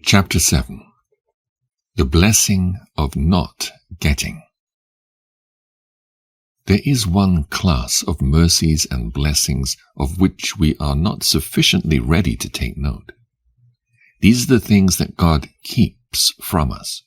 Chapter 7. The Blessing of Not Getting. There is one class of mercies and blessings of which we are not sufficiently ready to take note. These are the things that God keeps from us.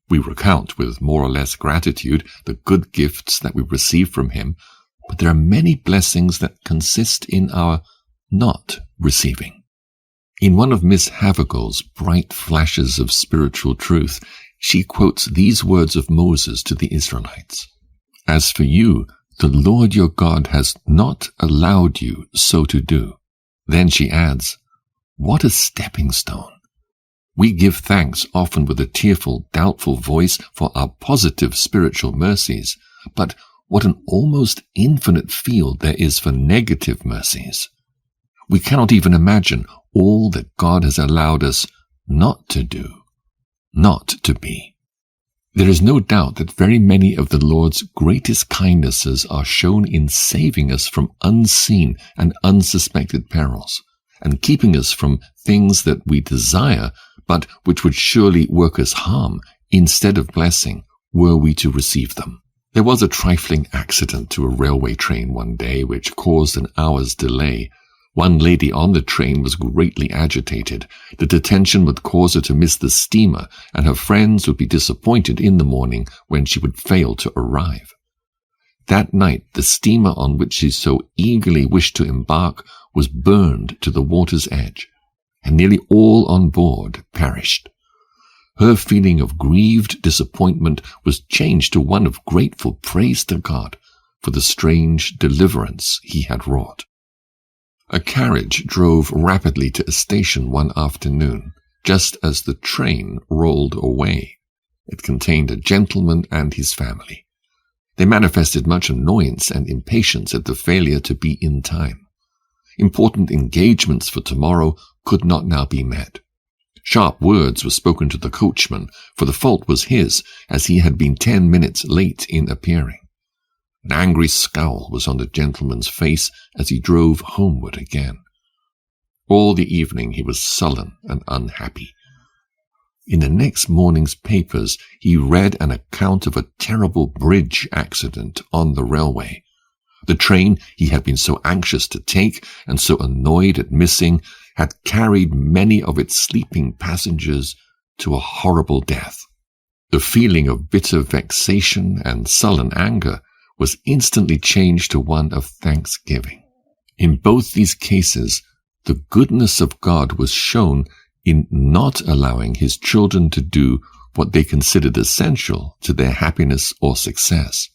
We recount with more or less gratitude the good gifts that we receive from Him, but there are many blessings that consist in our not receiving. In one of Miss Havergal's bright flashes of spiritual truth, she quotes these words of Moses to the Israelites. "As for you, the Lord your God has not allowed you so to do." Then she adds, "What a stepping stone! We give thanks often with a tearful, doubtful voice for our positive spiritual mercies, but what an almost infinite field there is for negative mercies. We cannot even imagine all that God has allowed us not to do, not to be. There is no doubt that very many of the Lord's greatest kindnesses are shown in saving us from unseen and unsuspected perils, and keeping us from things that we desire, but which would surely work us harm instead of blessing, were we to receive them. There was a trifling accident to a railway train one day which caused an hour's delay. One lady on the train was greatly agitated. The detention would cause her to miss the steamer, and her friends would be disappointed in the morning when she would fail to arrive. That night, the steamer on which she so eagerly wished to embark was burned to the water's edge, and nearly all on board perished. Her feeling of grieved disappointment was changed to one of grateful praise to God for the strange deliverance He had wrought. A carriage drove rapidly to a station one afternoon, just as the train rolled away. It contained a gentleman and his family. They manifested much annoyance and impatience at the failure to be in time. Important engagements for tomorrow could not now be met. Sharp words were spoken to the coachman, for the fault was his, as he had been 10 minutes late in appearing. An angry scowl was on the gentleman's face as he drove homeward again. All the evening he was sullen and unhappy. In the next morning's papers he read an account of a terrible bridge accident on the railway. The train he had been so anxious to take and so annoyed at missing had carried many of its sleeping passengers to a horrible death. The feeling of bitter vexation and sullen anger was instantly changed to one of thanksgiving. In both these cases, the goodness of God was shown in not allowing His children to do what they considered essential to their happiness or success.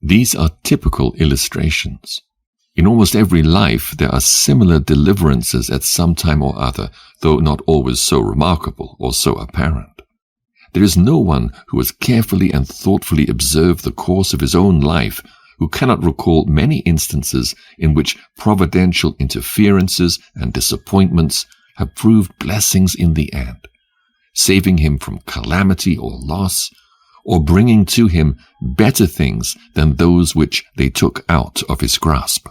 These are typical illustrations. In almost every life there are similar deliverances at some time or other, though not always so remarkable or so apparent. There is no one who has carefully and thoughtfully observed the course of his own life who cannot recall many instances in which providential interferences and disappointments have proved blessings in the end, saving him from calamity or loss, or bringing to him better things than those which they took out of his grasp.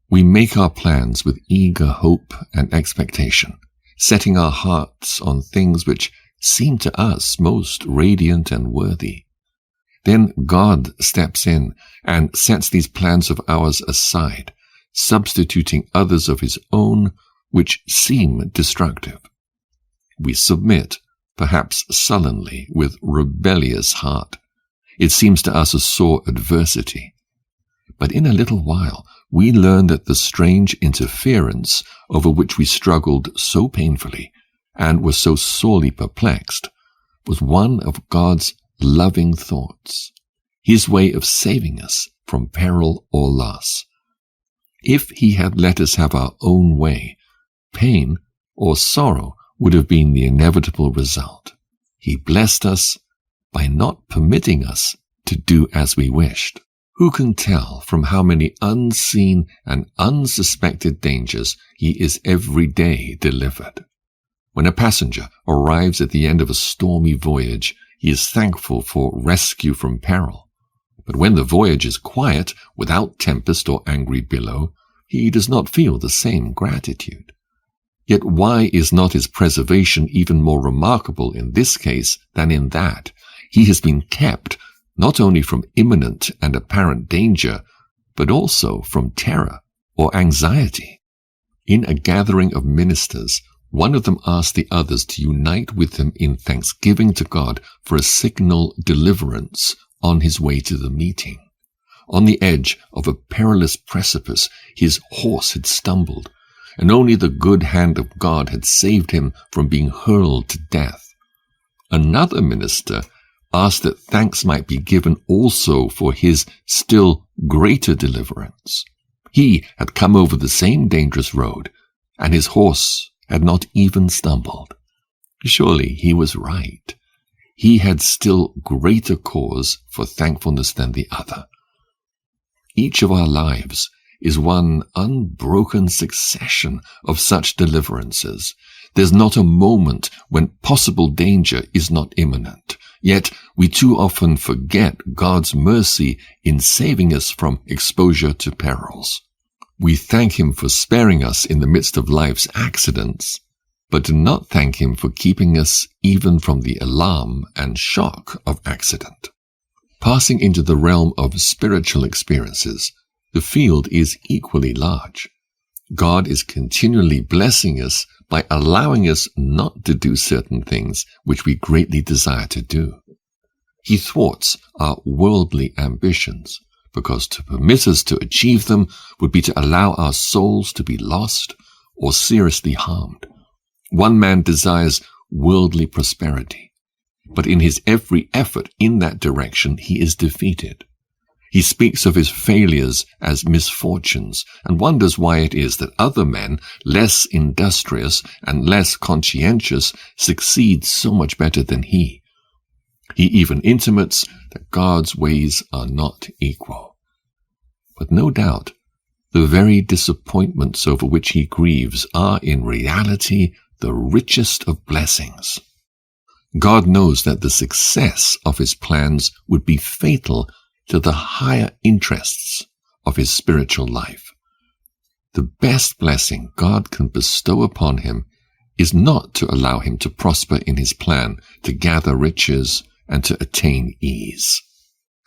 We make our plans with eager hope and expectation, setting our hearts on things which seem to us most radiant and worthy. Then God steps in and sets these plans of ours aside, substituting others of His own which seem destructive. We submit, perhaps sullenly, with rebellious heart. It seems to us a sore adversity. But in a little while we learn that the strange interference over which we struggled so painfully and were so sorely perplexed was one of God's loving thoughts, His way of saving us from peril or loss. If He had let us have our own way, pain or sorrow would have been the inevitable result. He blessed us by not permitting us to do as we wished. Who can tell from how many unseen and unsuspected dangers He is every day delivered? When a passenger arrives at the end of a stormy voyage, he is thankful for rescue from peril. But when the voyage is quiet, without tempest or angry billow, he does not feel the same gratitude. Yet why is not his preservation even more remarkable in this case than in that? He has been kept not only from imminent and apparent danger, but also from terror or anxiety. In a gathering of ministers, one of them asked the others to unite with him in thanksgiving to God for a signal deliverance on his way to the meeting. On the edge of a perilous precipice, his horse had stumbled, and only the good hand of God had saved him from being hurled to death. Another minister asked that thanks might be given also for his still greater deliverance. He had come over the same dangerous road, and his horse had not even stumbled. Surely he was right. He had still greater cause for thankfulness than the other. Each of our lives is one unbroken succession of such deliverances. There's not a moment when possible danger is not imminent. Yet we too often forget God's mercy in saving us from exposure to perils. We thank him for sparing us in the midst of life's accidents, but do not thank him for keeping us even from the alarm and shock of accident. Passing into the realm of spiritual experiences, the field is equally large. God is continually blessing us by allowing us not to do certain things which we greatly desire to do. He thwarts our worldly ambitions, because to permit us to achieve them would be to allow our souls to be lost or seriously harmed. One man desires worldly prosperity, but in his every effort in that direction he is defeated. He speaks of his failures as misfortunes and wonders why it is that other men, less industrious and less conscientious, succeed so much better than he. He even intimates that God's ways are not equal. But no doubt, the very disappointments over which he grieves are in reality the richest of blessings. God knows that the success of his plans would be fatal to the higher interests of his spiritual life. The best blessing God can bestow upon him is not to allow him to prosper in his plan to gather riches and to attain ease.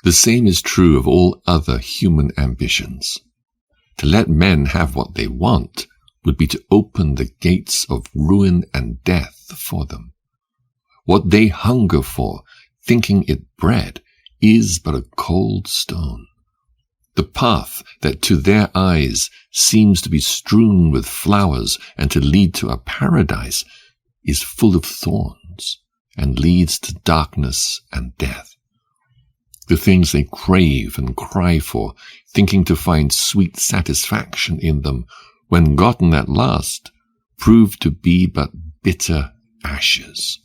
The same is true of all other human ambitions. To let men have what they want would be to open the gates of ruin and death for them. What they hunger for, thinking it bread, is but a cold stone. The path that to their eyes seems to be strewn with flowers and to lead to a paradise is full of thorns and leads to darkness and death. The things they crave and cry for, thinking to find sweet satisfaction in them, when gotten at last, prove to be but bitter ashes.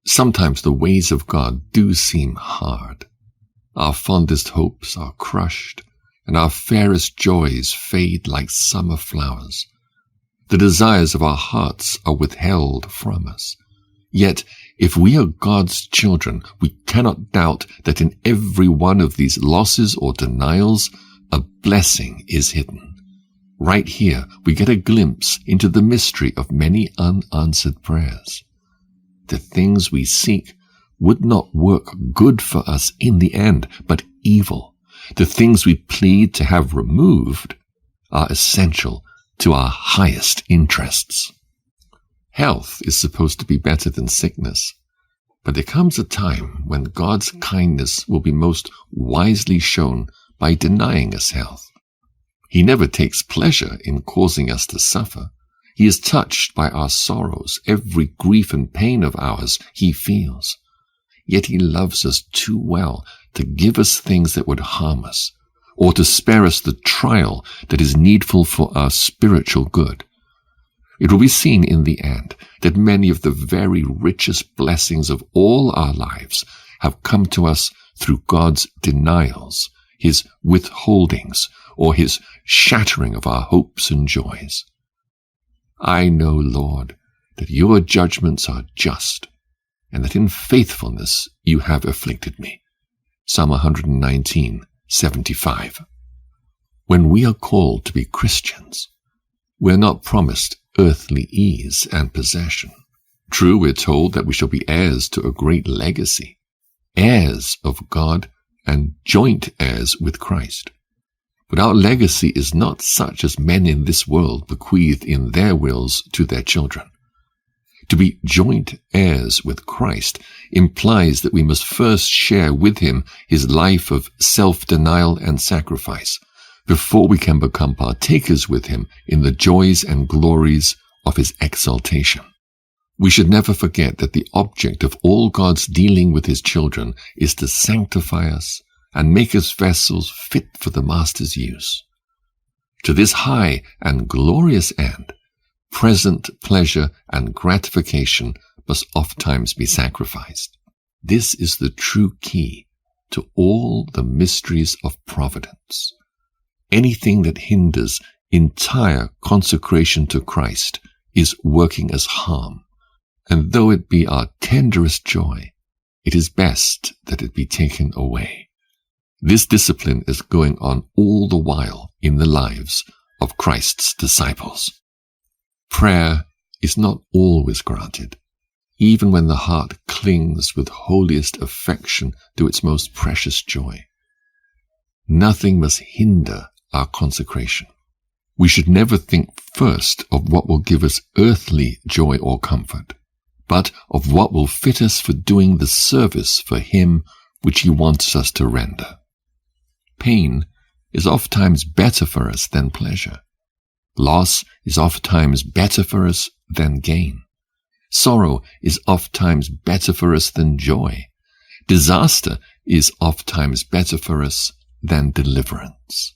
Sometimes the ways of God do seem hard. Our fondest hopes are crushed, and our fairest joys fade like summer flowers. The desires of our hearts are withheld from us. Yet, if we are God's children, we cannot doubt that in every one of these losses or denials, a blessing is hidden. Right here, we get a glimpse into the mystery of many unanswered prayers. The things we seek would not work good for us in the end, but evil. The things we plead to have removed are essential to our highest interests. Health is supposed to be better than sickness, but there comes a time when God's kindness will be most wisely shown by denying us health. He never takes pleasure in causing us to suffer. He is touched by our sorrows. Every grief and pain of ours he feels. Yet he loves us too well to give us things that would harm us, or to spare us the trial that is needful for our spiritual good. It will be seen in the end that many of the very richest blessings of all our lives have come to us through God's denials, his withholdings, or his shattering of our hopes and joys. I know, Lord, that your judgments are just, and that in faithfulness you have afflicted me. Psalm 119:75. When we are called to be Christians, we are not promised earthly ease and possession. True, we're told that we shall be heirs to a great legacy, heirs of God and joint heirs with Christ. But our legacy is not such as men in this world bequeath in their wills to their children. To be joint heirs with Christ implies that we must first share with him his life of self-denial and sacrifice before we can become partakers with him in the joys and glories of his exaltation. We should never forget that the object of all God's dealing with his children is to sanctify us and make us vessels fit for the Master's use. To this high and glorious end, present pleasure and gratification must ofttimes be sacrificed. This is the true key to all the mysteries of providence. Anything that hinders entire consecration to Christ is working us harm, and though it be our tenderest joy, it is best that it be taken away. This discipline is going on all the while in the lives of Christ's disciples. Prayer is not always granted, even when the heart clings with holiest affection to its most precious joy. Nothing must hinder our consecration. We should never think first of what will give us earthly joy or comfort, but of what will fit us for doing the service for him which he wants us to render. Pain is ofttimes better for us than pleasure. Loss is ofttimes better for us than gain. Sorrow is ofttimes better for us than joy. Disaster is ofttimes better for us than deliverance.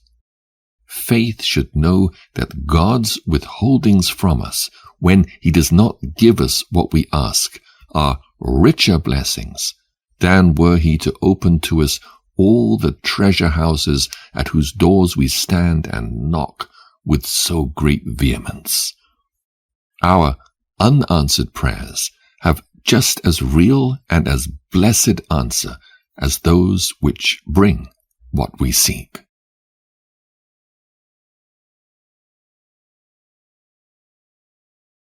Faith should know that God's withholdings from us, when he does not give us what we ask, are richer blessings than were he to open to us all the treasure houses at whose doors we stand and knock with so great vehemence. Our unanswered prayers have just as real and as blessed answer as those which bring what we seek.